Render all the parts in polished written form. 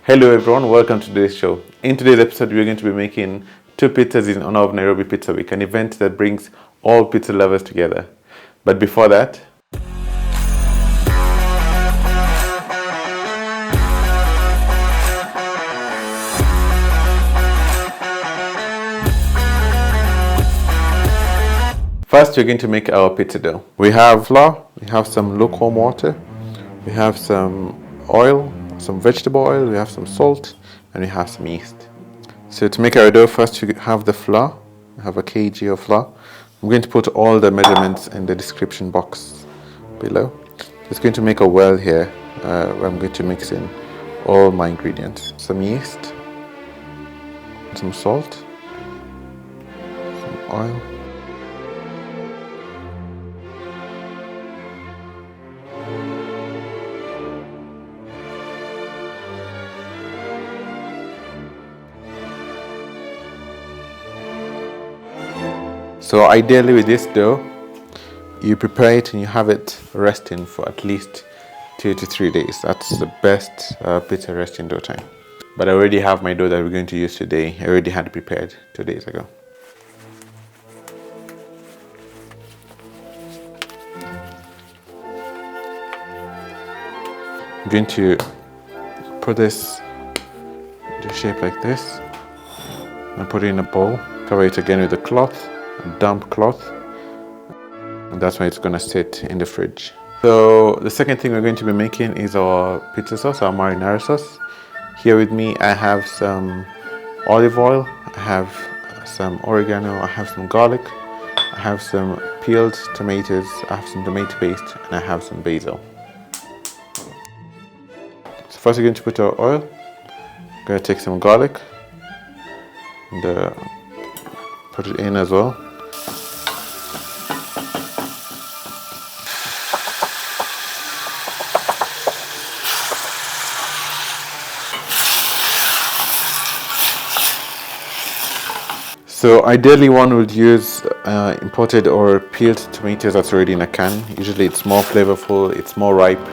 Hello everyone, welcome to today's show. In today's episode, we're going to be making two pizzas in honor of Nairobi Pizza Week, an event that brings all pizza lovers together. But before that, first we're going to make our pizza dough. We have flour, we have some lukewarm water, we have some oil, some vegetable oil, we have some salt, and we have some yeast. So to make our dough, first we have the flour. We have a kg of flour. I'm going to put all the measurements in the description box below. Just going to make a well here where I'm going to mix in all my ingredients. Some yeast, some salt, some oil, so ideally with this dough, you prepare it and you have it resting for at least 2 to 3 days. That's the best pizza resting dough time. But I already have my dough that we're going to use today. I already had it prepared 2 days ago. I'm going to put this into shape like this and put it in a bowl. Cover it again with a cloth, a damp cloth, and that's why it's going to sit in the fridge. So the second thing we're going to be making is our pizza sauce, our marinara sauce. Here with me I have some olive oil, I have some oregano, I have some garlic, I have some peeled tomatoes, I have some tomato paste, and I have some basil. So first we're going to put our oil. I'm going to take some garlic and put it in as well. So ideally one would use imported or peeled tomatoes that's already in a can. Usually it's more flavorful, it's more ripe,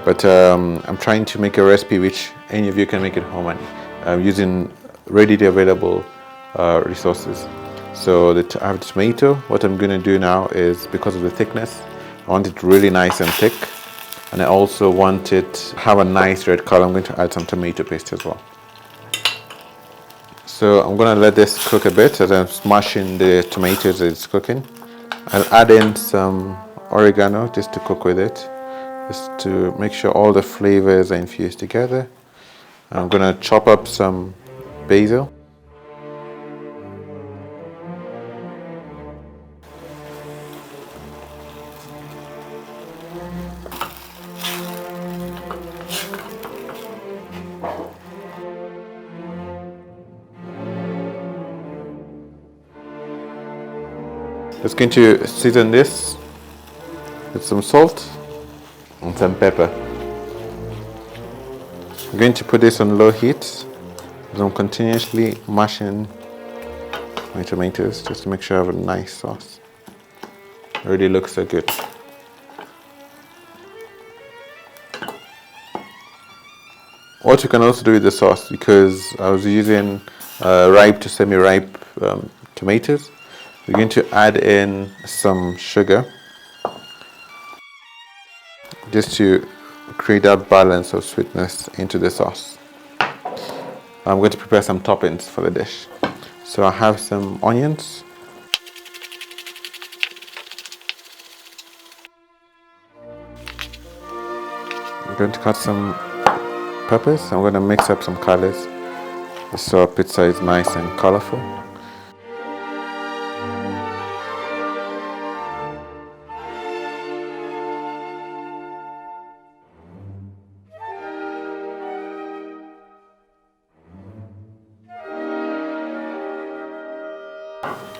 but I'm trying to make a recipe which any of you can make at home and using readily available resources. So I have tomato. What I'm going to do now is, because of the thickness, I want it really nice and thick, and I also want it to have a nice red color. I'm going to add some tomato paste as well. So I'm going to let this cook a bit as I'm smashing the tomatoes as it's cooking. I'll add in some oregano just to cook with it, just to make sure all the flavors are infused together. I'm going to chop up some basil. Just going to season this with some salt and some pepper. I'm going to put this on low heat as I'm continuously mashing my tomatoes just to make sure I have a nice sauce. It already looks so good. What you can also do with the sauce, because I was using ripe to semi-ripe tomatoes, we're going to add in some sugar just to create that balance of sweetness into the sauce. I'm going to prepare some toppings for the dish. So I have some onions, I'm going to cut some peppers. I'm going to mix up some colors so our pizza is nice and colorful.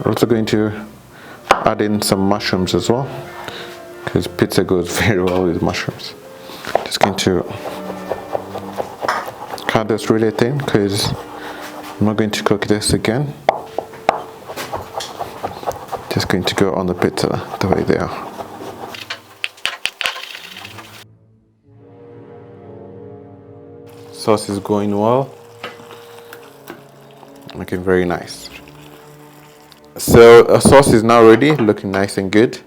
We're also going to add in some mushrooms as well, because pizza goes very well with mushrooms. Just going to cut this really thin because I'm not going to cook this again. Just going to go on the pizza the way they are. Sauce is going well. Looking very nice. So our sauce is now ready, looking nice and good.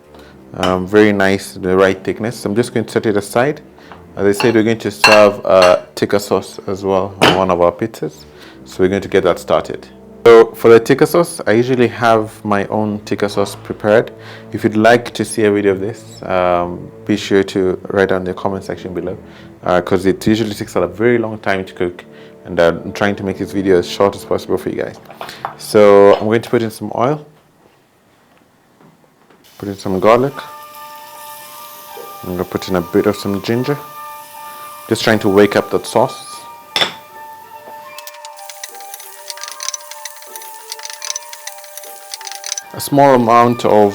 Very nice, the right thickness. I'm just going to set it aside. As I said, we're going to serve tikka sauce as well on one of our pizzas. So we're going to get that started. So for the tikka sauce, I usually have my own tikka sauce prepared. If you'd like to see a video of this, be sure to write down in the comment section below, because it usually takes a very long time to cook, and I'm trying to make this video as short as possible for you guys. So I'm going to put in some oil, put in some garlic. I'm going to put in a bit of some ginger, just trying to wake up that sauce. A small amount of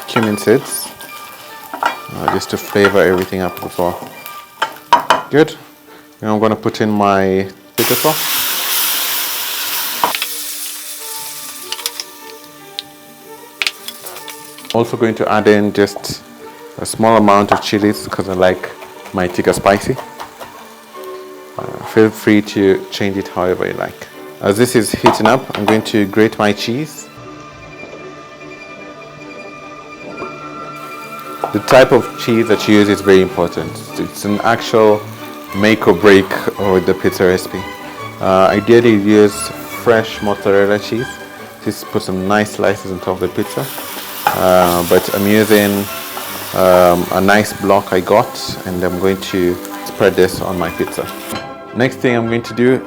cumin seeds, just to flavor everything up as well. Good. Now I'm going to put in my tikka sauce. Also going to add in just a small amount of chilies because I like my tikka spicy. Feel free to change it however you like. As this is heating up, I'm going to grate my cheese. The type of cheese that you use is very important. It's an actual make or break with the pizza recipe. Ideally use fresh mozzarella cheese. Just put some nice slices on top of the pizza. But I'm using a nice block I got, and I'm going to spread this on my pizza. Next thing I'm going to do,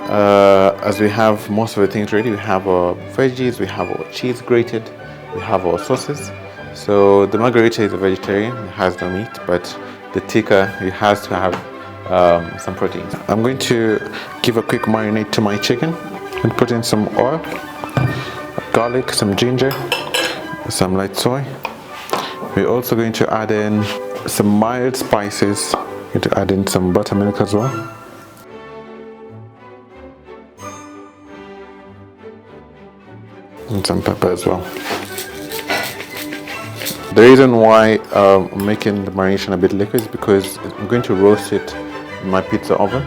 as we have most of the things ready, we have our veggies, we have our cheese grated, we have our sauces. So the margherita is a vegetarian, it has no meat, but the tikka, it has to have some proteins. I'm going to give a quick marinade to my chicken and put in some oil, garlic, some ginger, some light soy. We're also going to add in some mild spices. We're going to add in some buttermilk as well. And some pepper as well. The reason why I'm making the marination a bit liquid is because I'm going to roast it in my pizza oven.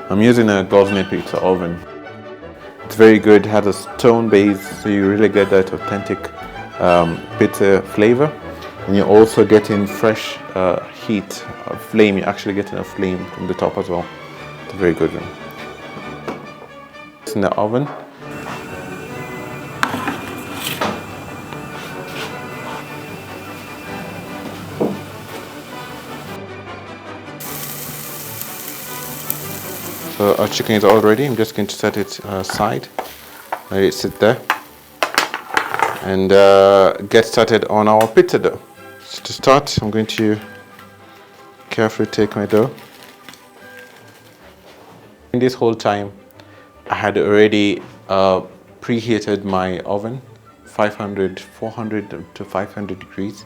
I'm using a clove pizza oven. It's very good, it has a stone base, so you really get that authentic pizza flavor. And you're also getting fresh heat, flame. You're actually getting a flame from the top as well. It's a very good one. It's in the oven. So our chicken is all ready. I'm just going to set it aside. Let it sit there. And get started on our pizza dough. So to start, I'm going to carefully take my dough. In this whole time, I had already preheated my oven, 400 to 500 degrees.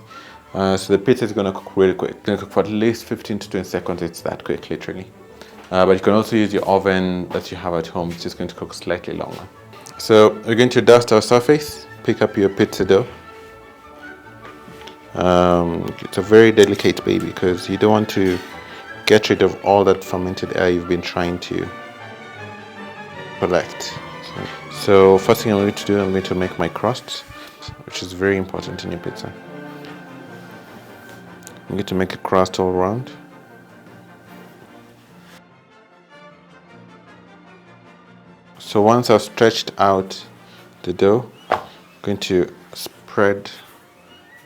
So the pizza is going to cook really quick. It's going to cook for at least 15 to 20 seconds. It's that quick, literally. But you can also use your oven that you have at home. It's just going to cook slightly longer. So we're going to dust our surface. Pick up your pizza dough. It's a very delicate baby because you don't want to get rid of all that fermented air you've been trying to collect. So first thing I'm going to do, I'm going to make my crust, which is very important in your pizza. I'm going to make a crust all around. So once I've stretched out the dough, I'm going to spread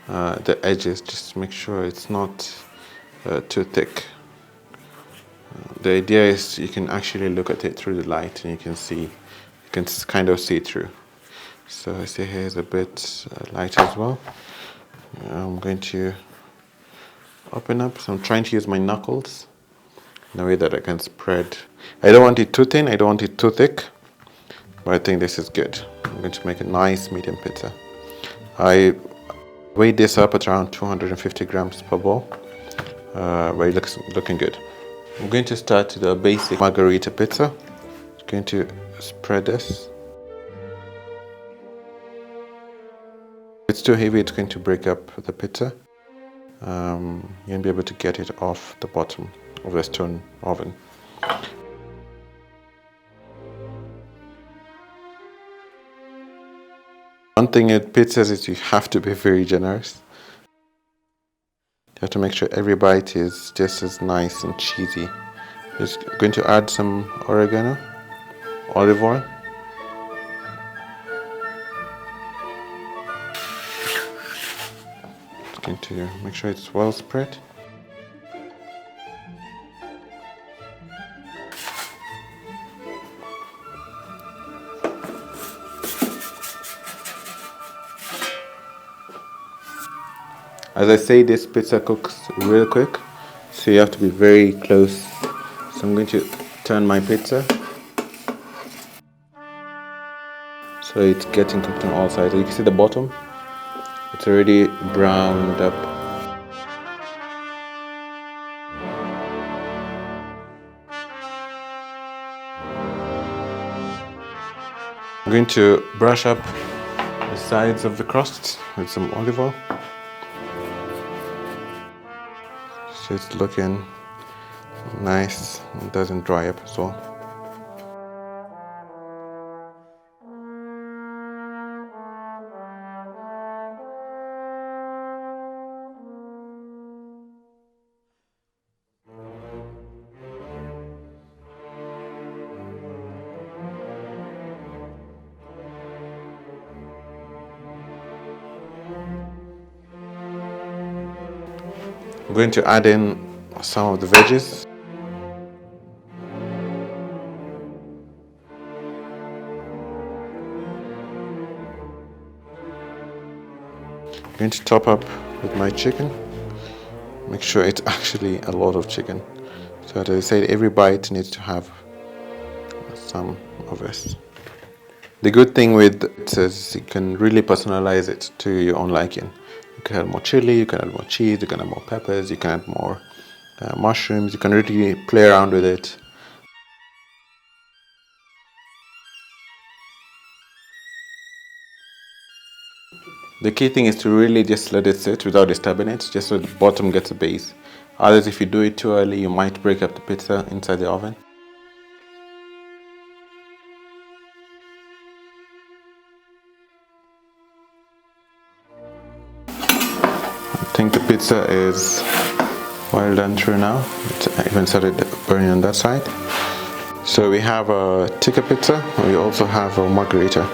the edges, just to make sure it's not too thick. The idea is you can actually look at it through the light and you can kind of see through. So I see here is a bit light as well. I'm going to open up, so I'm trying to use my knuckles in a way that I can spread. I don't want it too thin, I don't want it too thick. But I think this is good. I'm going to make a nice medium pizza. I weighed this up at around 250 grams per ball. But it looks looking good. I'm going to start the basic margherita pizza. I'm going to spread this. If it's too heavy, it's going to break up the pizza. You won't be able to get it off the bottom of the stone oven. One thing with pizzas is you have to be very generous. You have to make sure every bite is just as nice and cheesy. Just going to add some oregano, olive oil. Just going to make sure it's well spread. As I say, this pizza cooks real quick, so you have to be very close. So I'm going to turn my pizza so it's getting cooked on all sides. You can see the bottom, it's already browned up. I'm going to brush up the sides of the crust with some olive oil. So it's looking nice and doesn't dry up as well. I'm going to add in some of the veggies. I'm going to top up with my chicken. Make sure it's actually a lot of chicken. So as I said, every bite needs to have some of this. The good thing with it is you can really personalize it to your own liking. You can add more chili, you can add more cheese, you can add more peppers, you can add more mushrooms. You can really play around with it. The key thing is to really just let it sit without disturbing it, just so the bottom gets a base. Otherwise, if you do it too early, you might break up the pizza inside the oven. I think the pizza is well done through now. It's even started burning on that side. So we have a tikka pizza, and we also have a margherita.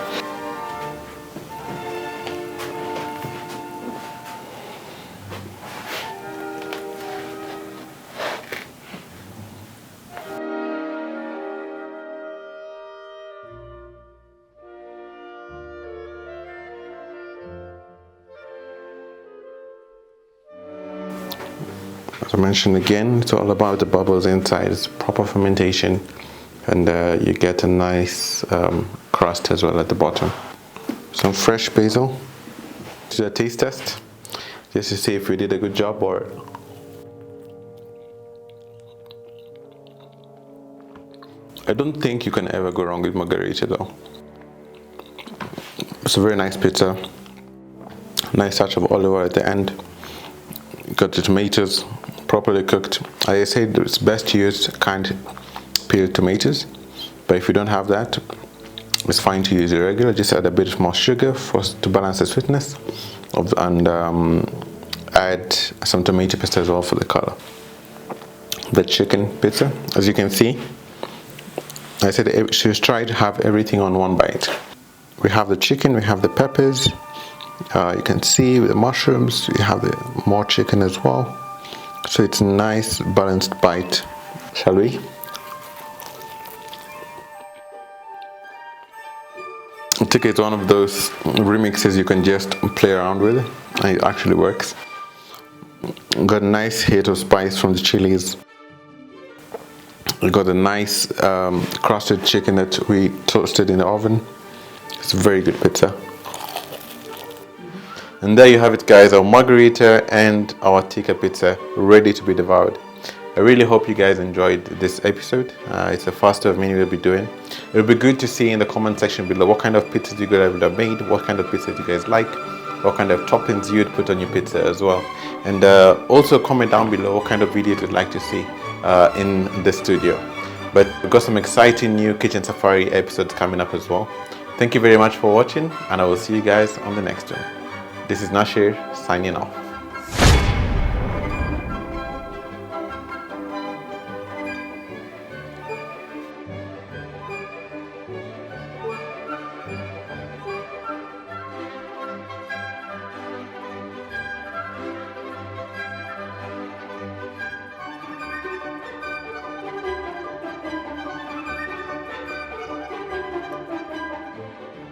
As I mentioned again, it's all about the bubbles inside. It's proper fermentation, and you get a nice crust as well at the bottom. Some fresh basil. Do a taste test, just to see if we did a good job or. I don't think you can ever go wrong with margherita though. It's a very nice pizza. Nice touch of olive oil at the end. You got the tomatoes properly cooked. I said it's best to use canned peeled tomatoes, but if you don't have that, it's fine to use irregular. Just add a bit more sugar to balance the sweetness, and add some tomato paste as well for the color. The chicken pizza, as you can see, I said she's tried to have everything on one bite. We have the chicken, we have the peppers. You can see with the mushrooms, we have the more chicken as well. So it's a nice balanced bite. Shall we? Tikka is one of those remixes you can just play around with, and it actually works. Got a nice hit of spice from the chilies. We got a nice crusted chicken that we toasted in the oven. It's a very good pizza. And there you have it, guys, our margherita and our tikka pizza ready to be devoured. I really hope you guys enjoyed this episode. It's the first of many we'll be doing. It'll be good to see in the comment section below what kind of pizzas you guys would have made, what kind of pizzas you guys like, what kind of toppings you'd put on your pizza as well. And also comment down below what kind of videos you'd like to see in the studio. But we've got some exciting new Kitchen Safari episodes coming up as well. Thank you very much for watching, and I will see you guys on the next one. This is Nashir signing off.